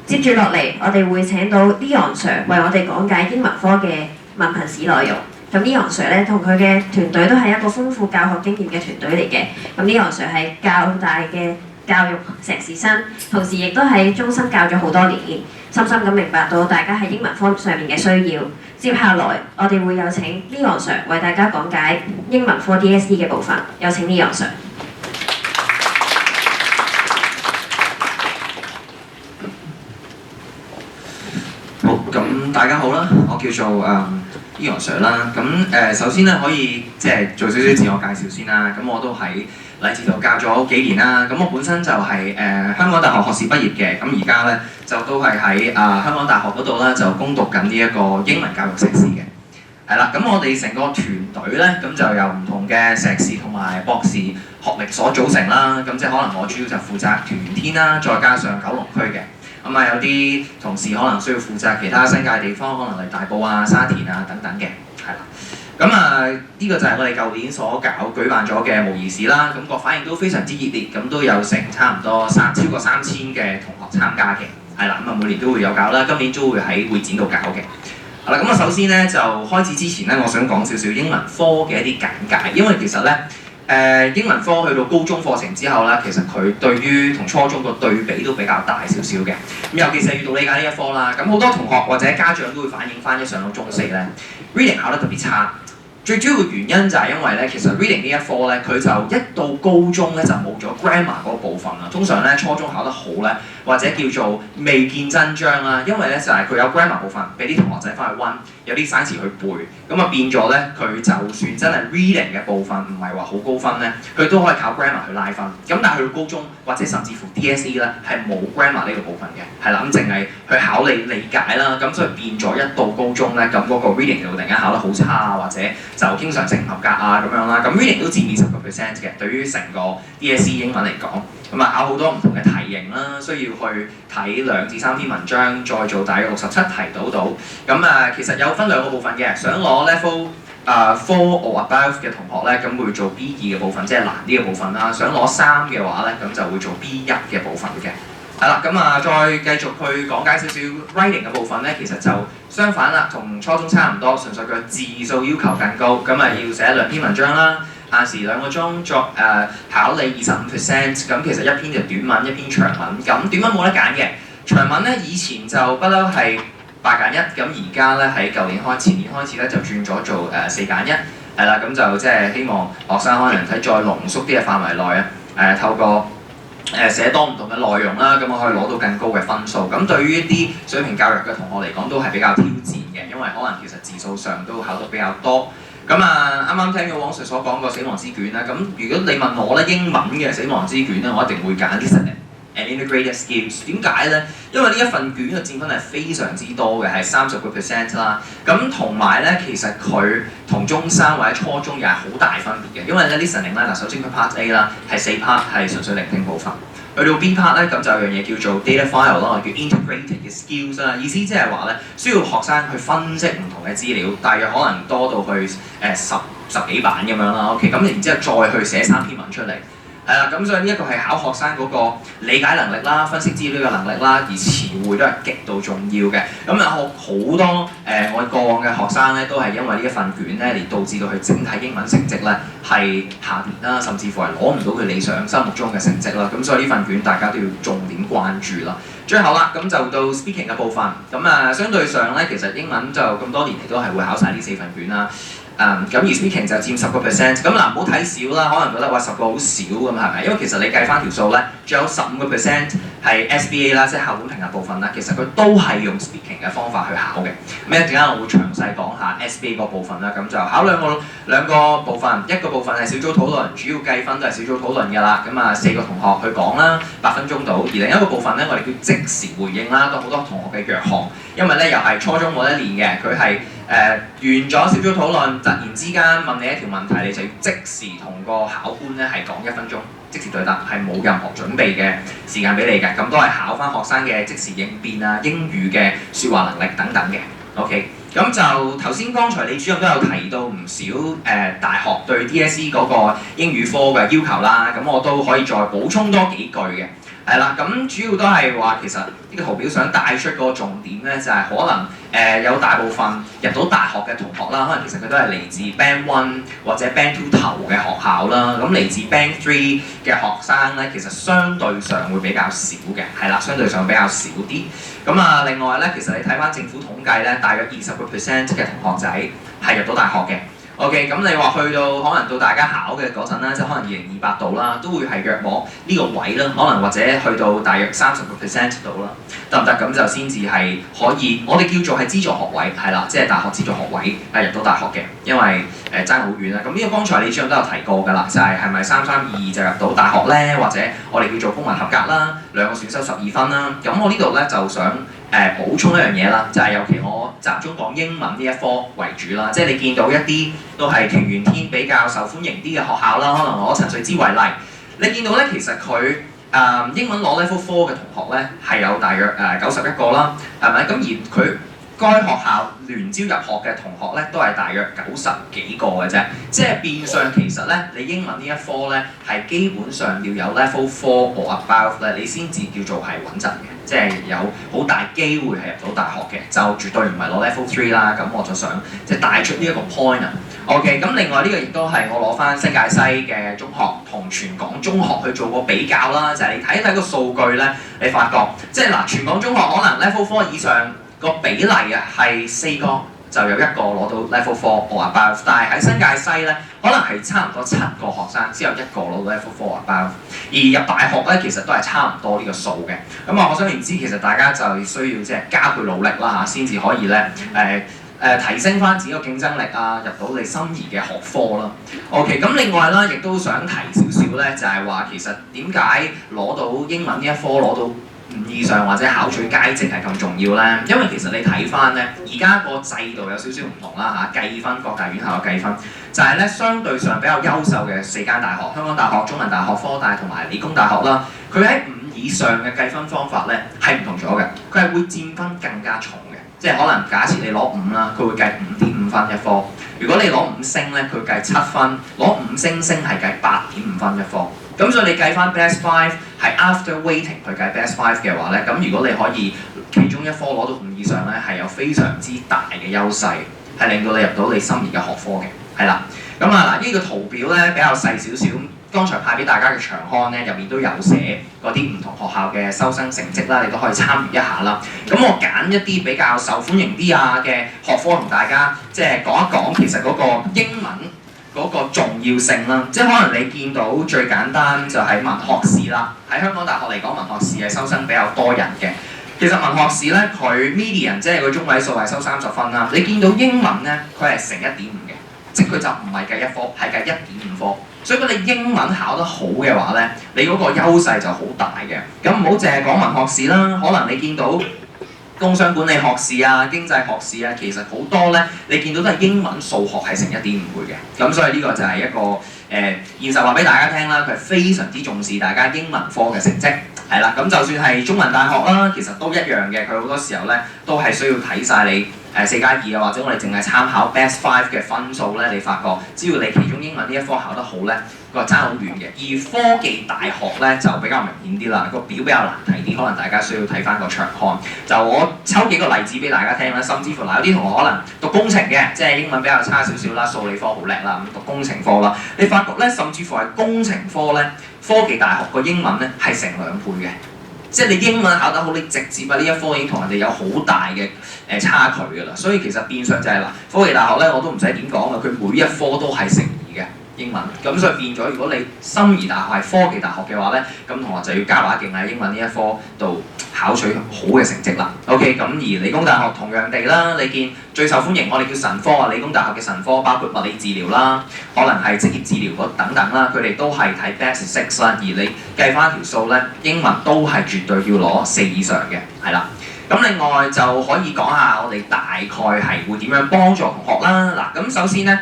接住落嚟，我哋會請到 Leon Sir 為我哋講解英文科嘅文憑試內容。咁 Leon Sir 咧同佢嘅團隊都係一個豐富教學經驗嘅團隊嚟嘅。咁 Leon Sir 係教大嘅教育碩士生，同時亦都喺中心教咗好多年，深深咁明白到大家喺英文科上面嘅需要。接下來，我哋會有請 Leon Sir 為大家講解英文科 DSE 嘅部分。有請 Leon Sir。好，咁大家好啦，我叫做Leon Sir 啦。咁首先咧可以即係做少少自我介紹先啦。咁我都喺禮智度教咗幾年啦。咁我本身就係香港大學學士畢業嘅。咁而家咧就都係喺香港大學嗰度咧就攻讀緊呢一個英文教育碩士嘅。係啦，咁我哋成個團隊咧咁就由唔同嘅碩士同埋博士學歷所組成啦。咁即係可能我主要就負責屯元天啦，再加上九龍區嘅。咁啊有啲同事可能需要負責其他新界地方，可能係大埔啊、沙田啊等等嘅，係啦。咁呢個就係我哋舊年所舉辦咗嘅模擬試啦。咁個反應都非常之熱烈，咁都有成差唔多超過3000嘅同學參加嘅，係啦。咁每年都會有搞啦，今年都會喺會展度搞嘅。好啦，咁首先咧就開始之前咧，我想講少少英文科嘅一啲簡介，因為其實咧。英文科去到高中課程之後啦，其實佢對於同初中個對比都比較大少少嘅。咁尤其是閱讀理解呢一科啦，咁好多同學或者家長都會反映翻，一上到中四咧 ，reading 考得特別差。最主要嘅原因就係因為咧，其實 reading 呢一科咧，佢就一到高中咧就冇咗 grammar 嗰部分啦。通常咧初中考得好咧，或者叫做未見真章啦，因為咧就係佢有 grammar 部分，俾啲同學仔翻去温，有啲生詞去背，咁變咗咧佢就算真係 reading 嘅部分唔係話好高分咧，佢都可以靠 grammar 去拉分。咁但係去到高中或者甚至乎 DSE 咧係冇 grammar 呢個部分嘅，係啦，咁淨係去考你理解啦，咁所以變咗一到高中咧，咁嗰個 reading 就突然間考得好差啊，或者就經常性唔合格啊咁樣啦。咁 reading 都佔20%嘅，對於成個 DSE 英文嚟講。咁考好多唔同嘅題型啦，需要去睇2至3篇文章，再做大約67題到。咁其實有分2個部分嘅，想攞 level 4 or above 嘅同學咧，咁會做 B2 嘅部分，即係難啲嘅部分啦。想攞3嘅話咧，咁就會做 B1 嘅部分嘅。係啦，咁再繼續去講解少少 writing 嘅部分咧，其實就相反啦，同初中差唔多，純粹佢字數要求更高，咁要寫2篇文章啦。限時2個鐘作考你25%，咁其實一篇就短文，一篇長文。咁短文冇得揀嘅，長文咧以前就不嬲係8揀1，咁而家咧喺前年開始咧就轉咗做4揀1，係啦，咁就即係希望學生可能喺再濃縮啲嘅範圍內透過寫多唔同嘅內容啦，咁我可以攞到更高嘅分數。咁對於一啲水平較弱嘅同學嚟講都係比較挑戰嘅，因為可能其實字數上都考得比較多。咁啱啱聽咗黃 Sir 所講個死亡之卷啦，咁如果你問我咧英文嘅死亡之卷咧，我一定會揀 listening and integrated skills。點解咧？因為呢一份卷嘅佔分係非常之多嘅，係30%啦。咁同埋咧，其實佢同中3或者初中又係好大分別嘅，因為咧 listening 咧首先佢 part A 啦係4 part 係純粹聆聽部分。去到 B part 咧，咁就有樣嘢叫做 data file 啦，叫 integrated 嘅 skills 啦，意思即係話咧，需要學生去分析唔同嘅資料，大約可能多到去十幾版咁樣啦。OK， 咁然之後再去寫3篇文出嚟，係啦，咁所以呢一個係考學生嗰個理解能力啦、分析資料嘅能力啦，而詞彙都係極度重要嘅。咁好多我過往嘅學生咧，都係因為呢一份卷咧，而導致到佢整體英文成績咧係下跌啦，甚至乎係攞唔到佢理想心目中嘅成績啦。咁所以呢份卷大家都要重點關注啦。最後啦，咁就到 speaking 嘅部分。咁相對上咧，其實英文就咁多年嚟都係會考晒呢4份卷啦。咁而 speaking 就佔10%，咁唔好睇少啦，可能覺得話10個好少咁係咪？因為其實你計翻條數咧，仲有15%係 SBA 啦，即係校本評核部分啦，其實佢都係用 speaking 嘅方法去考嘅。咁一陣間我會詳細講下 SBA 個部分啦，咁就考兩個部分，一個部分係小組討論，主要計分都係小組討論㗎啦。咁4個同學去講啦，8分鐘到。而另一個部分咧，我哋叫即時回應啦，都好多同學嘅弱項，因為咧又係初中冇得練嘅，佢係完咗小組討論，突然之間問你一條問題，你就要即時同個考官咧係講1分鐘，即時對答，係冇任何準備嘅時間俾你嘅，咁都係考翻學生嘅即時應變啊、英語嘅説話能力等等嘅。OK， 咁就頭先剛才李主任都有提到唔少大學對 DSE 嗰個英語科嘅要求啦，咁我都可以再補充多幾句嘅。係啦，咁主要都係話其實呢個圖表想帶出個重點咧，就係可能有大部分入到大學嘅同學啦，可能其實佢都係嚟自 Band One 或者 Band Two 頭嘅學校啦。咁嚟自 Band Three 嘅學生咧，其實相對上會比較少嘅，係啦，相對上比較少啲。咁啊，另外咧，其實你睇翻政府統計咧，大約20% 嘅同學仔係入到大學嘅。OK， 咁你話去到可能到大家考嘅嗰陣啦，即係可能2028度啦，都會係約莫呢個位啦，可能或者去到大約30% 度啦，得唔得？咁就先至係可以，我哋叫做係資助學位，係啦，即係大學資助學位係入到大學嘅，因為爭好遠啦。咁呢個剛才李主任都有提過㗎啦，就係咪3322就入到大學咧，或者我哋叫做公民合格啦，兩個選修12分啦。咁我呢度咧就想補充一樣嘢啦，就係尤其我集中講英文呢一科為主啦，即係你見到一啲都係庭園天比較受歡迎啲嘅學校啦，可能攞陳瑞芝為例，你見到咧其實佢英文攞 Level 4嘅同學咧係有大約91個啦，係咪？咁而佢該學校聯招入學嘅同學咧都係大約90幾個嘅啫，即係變相其實咧你英文呢一科咧係基本上要有 Level 4 or above 咧，你先至叫做係穩陣嘅。即係有好大機會係入到大學嘅，就絕對唔係攞 Level 3啦。咁我就想即係帶出呢一個 point 啊。OK， 咁另外呢個亦都係我攞翻新界西嘅中學同全港中學去做個比較啦。就係你睇一睇個數據咧，你發覺即係嗱，全港中學可能 Level 4以上個比例啊係4個。就有一個攞到 Level 4 or above， 但係喺新界西咧，可能係差唔多7個學生先有一個攞到 Level 4 or above， 而入大學咧其實都係差唔多呢個數嘅。咁啊，可想而知，其實大家就需要即係加倍努力啦嚇，先至可以咧提升翻自己個競爭力啊，入到你心儀嘅學科啦。OK， 咁另外啦，亦都想提少少咧，就係話其實點解攞到英文呢一科攞到5以上或者考取佳績係咁重要咧？因為其實你睇翻咧，而家個制度有少少唔同啦嚇，計分各大院校嘅計分，就係咧相對上比較優秀嘅4間大學，香港大學、中文大學、科大同埋理工大學啦，佢喺5以上嘅計分方法咧係唔同咗嘅，佢係會佔分更加重嘅，即係可能假設你攞5啦，佢會計5.5分一科；如果你攞5星咧，佢計7分；攞5星星係計8.5分一科。咁所以你計翻 Best 5係 after weighting 去計 Best 5嘅話咧，咁如果你可以其中一科攞到5以上咧，係有非常之大嘅優勢，係令到你入到你心儀嘅學科嘅，係啦。咁啊嗱，呢個圖表咧比較細少少，剛才派俾大家嘅長刊咧入面都有寫嗰啲唔同學校嘅收生成績啦，你都可以參與一下啦。咁我揀一啲比較受歡迎啲啊嘅學科同大家即係講一講，其實嗰個英文嗰個重要性啦，即係可能你見到最簡單就係文學試啦。喺香港大學嚟講，文學試係收生比較多人嘅。其實文學試咧，佢 median 即係個中位數係收30分啦。你見到英文咧，佢係乘1.5嘅，即係佢就唔係計1科，係計1.5科。所以如果你英文考得好嘅話咧，你嗰個優勢就好大嘅。咁唔好淨係講文學試啦，可能你見到工商管理學士啊、經濟學士啊，其實好多咧，你見到都係英文、數學係乘1.5倍嘅。咁所以呢個就係一個現實話俾大家聽啦，佢係非常之重視大家英文科嘅成績。係啦，咁就算係中文大學啦，其實都一樣嘅。佢好多時候咧都係需要睇晒你4+2啊，或者我哋淨係參考 Best 5嘅分數咧，你發覺只要你其中英文呢一科考得好咧，個爭好遠嘅。而科技大學咧就比較明顯啲啦，個表比較難睇啲，可能大家需要睇翻個長刊。就我抽幾個例子俾大家聽啦，甚至乎嗱有啲同學可能讀工程嘅，即係英文比較差少少啦，數理科好叻啦，咁讀工程科啦，你發覺咧甚至乎係工程科咧，科技大學個英文咧係成2倍嘅。即係你英文考得好，你直接呢一科已經同人哋有好大嘅差距㗎啦。所以其實變相就係嗱，科技大學咧我都唔使點講啦，佢每一科都係乘2嘅英文。咁所以變咗，如果你心儀大學係科技大學嘅話咧，咁同學就要加把勁喺英文呢一科度考取好嘅成績啦。OK， 咁而理工大學同樣地啦，你見最受歡迎我哋叫神科啊，理工大學嘅神科包括物理治療啦，可能係職業治療等等啦，佢哋都係睇 Best 6啦，而你計翻條數咧，英文都係絕對要攞4以上嘅，係啦。咁另外就可以講下我哋大概係會點樣幫助同學啦。嗱，咁首先咧。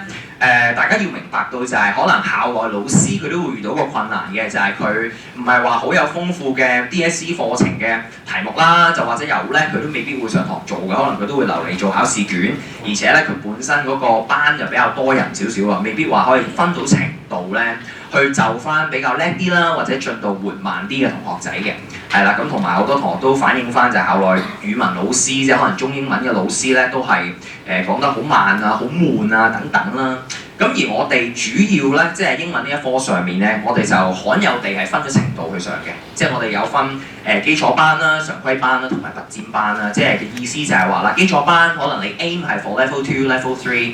大家要明白到就係可能校內老師佢都會遇到個困難嘅，就係佢唔係話好有豐富嘅 DSE 課程嘅題目啦，就或者有咧佢都未必會上堂做嘅，可能佢都會留嚟做考試卷，而且咧佢本身嗰個班就比較多人少少啊，未必話可以分到程度咧，去就翻比較叻啲啦，或者進度緩慢啲嘅同學仔嘅，係啦。咁同埋好多同學都反映翻就係校內語文老師即係可能中英文嘅老師咧，都係講得好慢啊、好悶啊等等啦。咁而我哋主要咧，即係英文呢一科上面咧，我哋就罕有地係分咗程度去上嘅，即係我哋有分基礎班啦、常規班啦同埋拔尖班啦。即係嘅意思就係話啦，基礎班可能你 aim 係 for level 2、level 3。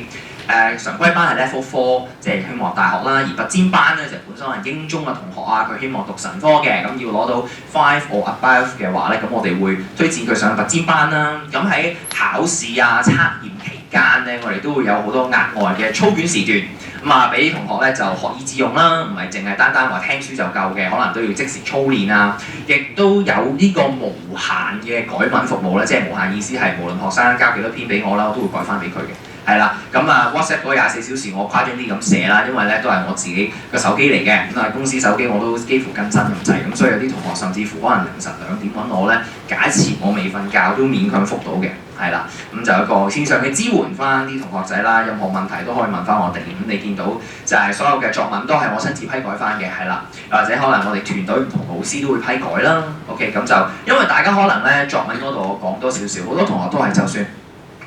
常規班係 level 4，即係希望大學啦；而拔尖班咧就本身係英中嘅同學啊，佢希望讀神科嘅，咁要攞到 5 or above 嘅話咧，咁我哋會推薦佢上拔尖班啦。咁喺考試啊、測驗期間咧，我哋都會有好多額外嘅操卷時段，咁啊俾同學咧就學以致用啦，唔係淨係單單話聽書就夠嘅，可能都要即時操練啊。亦都有呢個無限嘅改文服務咧，即係無限意思係無論學生交幾多篇俾我啦，我都會改翻俾佢嘅。係啦，咁啊 WhatsApp 嗰24小時我誇張啲咁寫啦，因為咧都係我自己個手機嚟嘅，咁啊公司手機我都幾乎更新咁滯，咁所以有啲同學甚至乎可能凌晨2點揾我咧，假設我未瞓覺都勉強覆到嘅，係啦，咁就一個線上嘅支援翻啲同學仔啦，任何問題都可以問翻我哋，咁你見到就係所有嘅作文都係我親自批改翻嘅，係啦，或者可能我哋團隊唔同老師都會批改啦 ，OK， 咁就因為大家可能咧作文嗰度我講多少少，好多同學都係就算。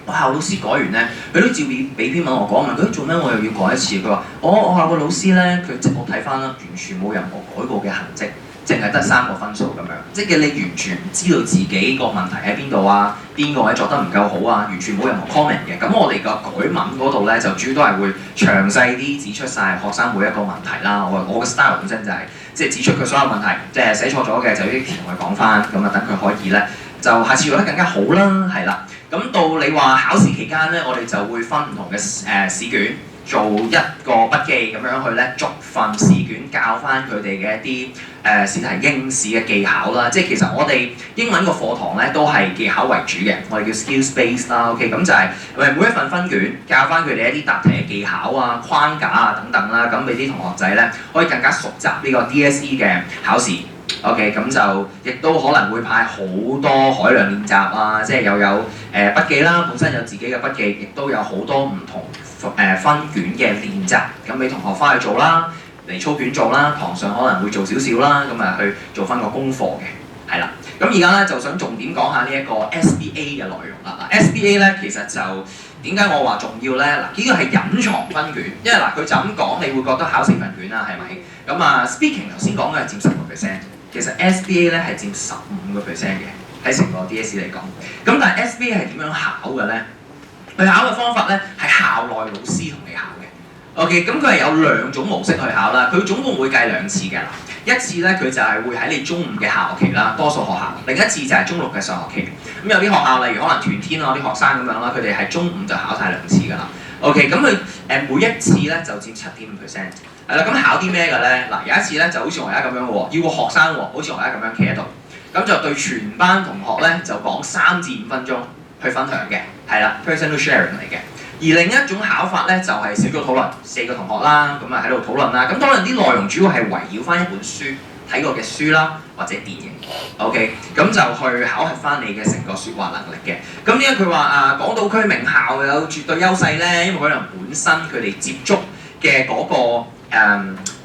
學校老師改完咧，佢都照俾篇文我講，問佢做咩我又要改一次？佢話：我學校個老師咧，佢即我睇翻啦，完全冇任何改過嘅痕跡，淨係得3個分數咁樣。即係你完全唔知道自己個問題喺邊度啊，邊個位作得唔夠好啊，完全冇任何 comment 嘅。咁我哋個改文嗰度咧，就主要都係會詳細啲指出晒學生每一個問題啦。我嘅 style 本身就係即係指出佢所有問題，即係寫錯咗嘅就要同佢講翻，咁啊等佢可以咧就下次做得更加好啦，係啦。咁到你話考試期間咧，我哋就會分唔同嘅試卷，做一個筆記咁樣去咧，逐份試卷教翻佢哋嘅一啲試題應試嘅技巧啦。即係其實我哋英文個課堂咧都係技巧為主嘅，我哋叫 skills based 啦。OK， 咁就係每一份分卷教翻佢哋一啲答題嘅技巧啊、框架啊等等啦，咁俾啲同學仔咧可以更加熟習呢個 DSE 嘅考試。OK， 咁就亦都可能會派好多海量練習啊，即係又有筆記啦，本身有自己嘅筆記，亦都有好多唔同分卷嘅練習，咁俾同學翻去做啦，嚟操卷做啦，堂上可能會做少少啦，咁啊去做翻個功課嘅，係啦。咁而家咧就想重點講下呢一個 SBA 嘅內容啦。嗱 SBA 咧其實就點解我話重要咧？嗱呢個係隱藏分卷，因為嗱佢就咁講，你會覺得考4份卷啦，係咪？咁啊 speaking 頭先講嘅係佔10%。其實 SBA 咧係佔15%嘅，喺成個 DSE 嚟講。咁但係 SBA 係點樣考嘅咧？佢考嘅方法咧係校內老師同你考嘅。OK， 咁佢係有2種模式去考啦。佢總共會計2次嘅。一次咧佢就係會喺你中5嘅下學期啦，多數學校；另一次就係中6嘅上學期。咁有啲學校例如可能團天啊啲學生咁樣啦，佢哋係中5就考晒2次㗎啦。OK， 咁佢每一次咧就佔7.5%。係啦，咁考啲咩嘅咧？嗱，有一次咧就好似我而家咁樣嘅喎，要個學生喎，好似我而家咁樣企喺度，咁就對全班同學咧就講3至5分鐘去分享嘅，係啦 ，personal sharing 嚟嘅。而另一種考法咧就係小組討論，4個同學啦，咁啊喺度討論啦，咁討論啲內容主要係圍繞翻一本書睇過嘅書啦，或者電影 ，OK， 咁就去考核翻你嘅成個説話能力嘅。咁點解佢話港島區名校有絕對優勢咧？因為可能本身佢哋接觸嘅嗰個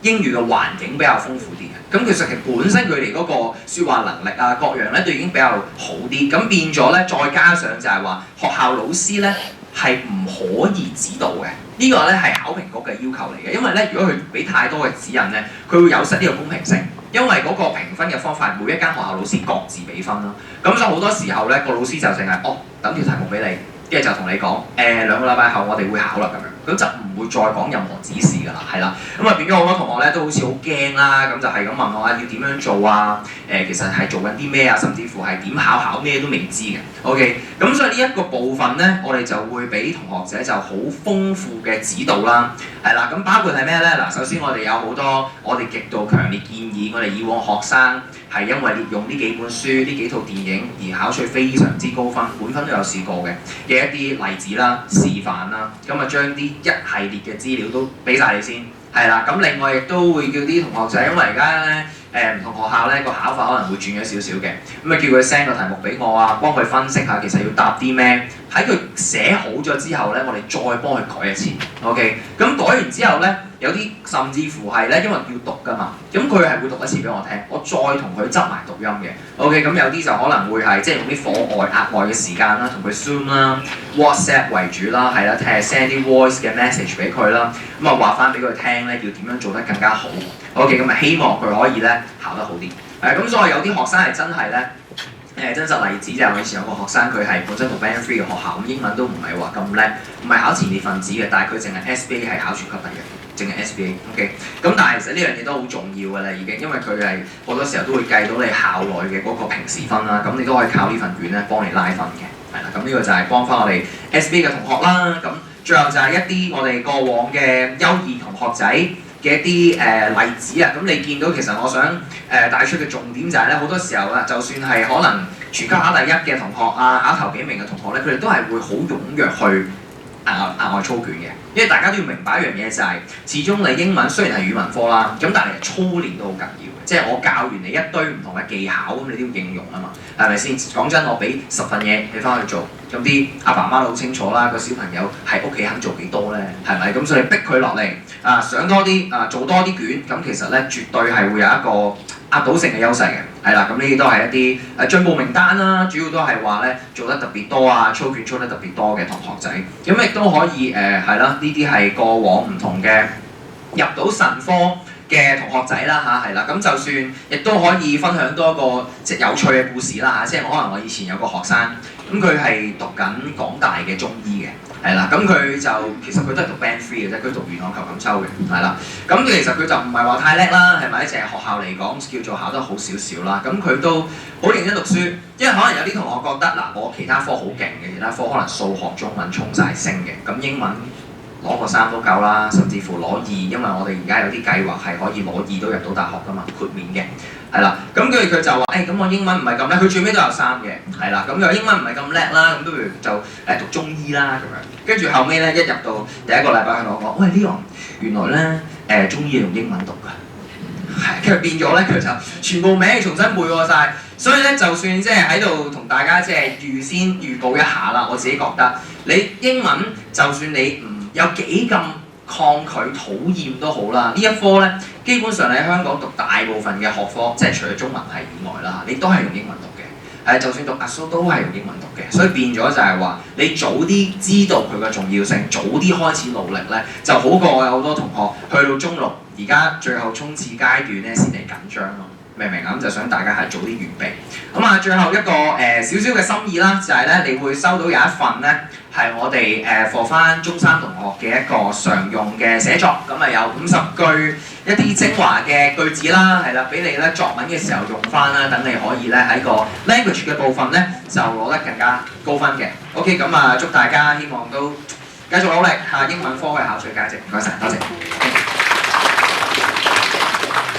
英語嘅環境比較豐富啲嘅，咁其實本身佢哋嗰個説話能力啊各樣咧都已經比較好啲，咁變咗咧再加上就係話學校老師咧係唔可以指導嘅，呢個咧係考評局嘅要求嚟嘅，因為咧如果佢俾太多嘅指引咧，佢會有失呢個公平性，因為嗰個評分嘅方法每一間學校老師各自俾分啦，咁所以好多時候咧個老師就淨係等條題目俾你，跟住就同你講2個禮拜後我哋會考啦咁樣。咁就唔會再講任何指示㗎啦，係啦，咁啊變咗好多同學咧都好似好驚啦，咁就係咁問我要點樣做啊？其實係做緊啲咩啊？甚至乎係點考咩都未知嘅。OK， 咁所以呢一個部分咧，我哋就會俾同學仔就好豐富嘅指導啦，係啦，咁包括係咩咧？嗱，首先我哋有好多我哋極度強烈建議，我哋以往學生係因為用呢幾本書、呢幾套電影而考取非常之高分，滿分都有試過嘅一啲例子啦、示範啦，咁啊將啲一系列嘅資料都俾晒你先，係啦。咁另外亦都會叫啲同學仔，因為而家咧唔同學校咧個考法可能會轉咗少少嘅，咁啊叫佢 send 個題目俾我啊，幫佢分析下其實要答啲咩。喺佢寫好咗之後咧，我哋再幫佢改一次。OK， 咁改完之後咧，有啲甚至乎係咧，因為要讀㗎嘛，咁佢係會讀一次俾我聽，我再同佢執埋讀音嘅。OK， 咁有啲就可能會係即係用啲課外額外嘅時間啦，同佢 Zoom 啦、WhatsApp 為主啦，係啦，聽 send 啲 voice 嘅 message 俾佢啦，咁啊話翻俾佢聽咧，要點樣做得更加好。OK， 咁啊希望佢可以咧考得好啲。咁所以有啲學生係真係咧。真實例子就係我以前有個學生，佢係本身讀 Band 3嘅學校，咁英文都唔係話咁叻，唔係考前列分子嘅，但係佢淨係 SBA 係考全級第一，淨係 SBA。OK， 咁但係其實呢樣嘢都好重要㗎啦，已經，因為佢係好多時候都會計到你校內嘅嗰個平時分啦，咁你都可以靠呢份卷咧幫你拉分嘅，係啦。咁呢個就係幫翻我哋 SBA 嘅同學啦。咁最後就係一啲我哋過往嘅優異同學仔嘅一啲例子啊，咁你見到其實我想帶出嘅重點就係咧，好多時候啊，就算係可能全級考第一嘅同學啊，考頭幾名嘅同學咧，佢哋都係會好踴躍去額外操卷嘅，因為大家都要明白一樣嘢就係，始終你英文雖然係語文科啦，咁但係操練都好緊要嘅，即係我教完你一堆唔同嘅技巧，咁你都要應用啊嘛，係咪先？講真，我俾10份嘢你翻去做，咁啲阿爸媽都好清楚啦，個小朋友喺屋企肯做幾多咧，係咪？咁所以逼佢落嚟上多啲做多啲卷，咁其實咧絕對係會有一個壓倒性嘅優勢嘅，係啦，咁呢啲都係一啲進步名單啦，主要都係話咧做得特別多啊，操卷操得特別多嘅同學仔，咁亦都可以係啦，呢啲係過往唔同嘅入到神科嘅同學仔啦嚇，係啦，咁就算亦都可以分享多個即係有趣嘅故事啦嚇，即係可能我以前有個學生，咁佢係讀緊港大嘅中醫嘅。係啦，咁佢就其實佢都係讀 Band 3嘅啫，佢讀元朗球錦秋嘅，係啦。咁其實佢就唔係話太叻啦，係咪？淨係學校嚟講叫做考得好少少啦。咁佢都好認真讀書，因為可能有啲同學覺得嗱，我其他科好勁嘅，其他科可能數學、中文衝晒星嘅，咁英文攞個3都夠啦，甚至乎攞2，因為我哋而家有啲計劃係可以攞2都入到大學㗎嘛，豁免嘅。係啦，咁佢就話咁我英文唔係咁叻，佢最尾都有3嘅，係啦，咁佢話英文唔係咁叻啦，咁不如就讀中醫啦咁樣，跟住後尾咧一入到第一個禮拜，佢同我講：喂，Leon，原來咧中醫係用英文讀㗎，係，跟住變咗咧佢就全部名重新背過晒，所以咧就算即係喺度同大家即係預告一下啦，我自己覺得你英文就算你唔有幾咁抗拒討厭都好啦，呢一科咧基本上你喺香港讀大部分嘅學科，即係除咗中文系以外啦，你都係用英文讀嘅。就算讀阿蘇都係用英文讀嘅，所以變咗就係話你早啲知道佢嘅重要性，早啲開始努力咧，就好過有好多同學去到中六，而家最後衝刺階段咧先嚟緊張咯。明唔明啊？咁就想大家係早啲預備。咁啊，最後一個少少嘅心意啦，就係咧，你會收到有一份咧，係我哋課翻中三同學嘅一個常用嘅寫作，咁啊有50句一啲精華嘅句子啦，係啦，俾你咧作文嘅時候用翻啦，等你可以咧喺個 language 嘅部分咧就攞得更加高分嘅。OK， 咁啊祝大家希望都繼續努力下英文科嘅考取價值。唔該晒，多謝。